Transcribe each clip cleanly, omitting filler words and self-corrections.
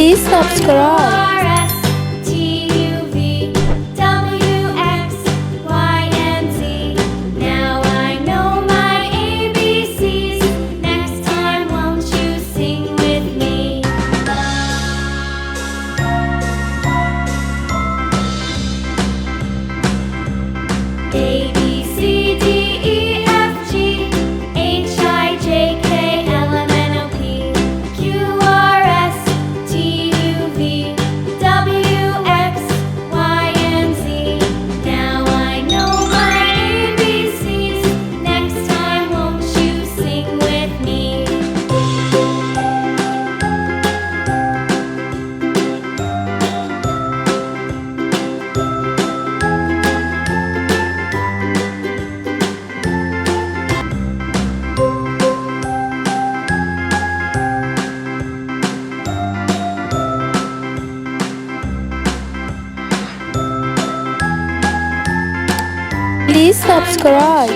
Please subscribe. A, B, C, D, E, F, G, H, I, J, K, L, M, N, O, P, Q, R, S, T, U, V, W, X, Y, and Z. Now I know my ABCs. Next time, won't you sing with me? Please subscribe.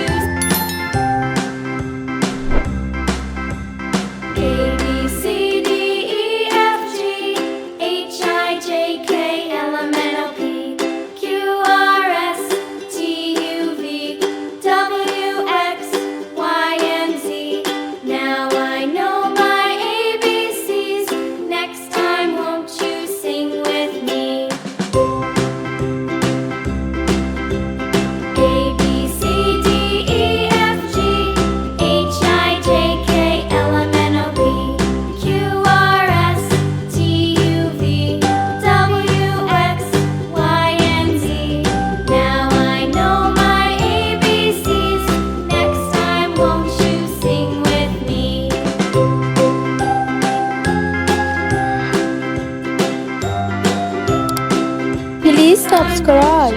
A, B, C, D, E, F, G, H, I, J, K, L, M, N, O, P, Q, R, S, T, U, V, W, X, Y, and Z. Now I know my ABCs. Next time, won't you sing with me? A, B, C, D, E, F, G, H, I, J, K, L, M, N, O, P, Q, R, S, T, U, V, W, X, Y, and Z. Now I know my ABCs. Next time, won't you sing with me? Please subscribe.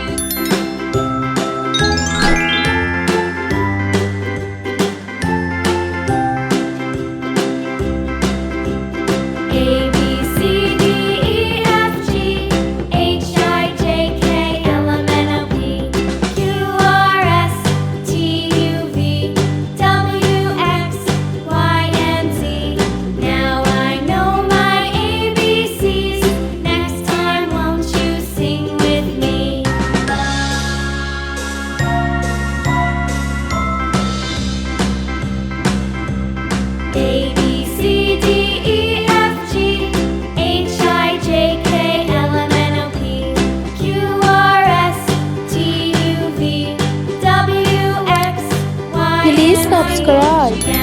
A, B, C, D, E, F, G, H, I, J, K, L, M, N, O, P, Q, R, S, T, U, V, W, X, Y, and Z. Now I know my ABCs. Next time, won't you sing with me? A, B, C, D, E, F, G, H, I, J, K, L, M, N, O, P, Q, R, S, T, U, V, W, X, Y, Please and Z. subscribe.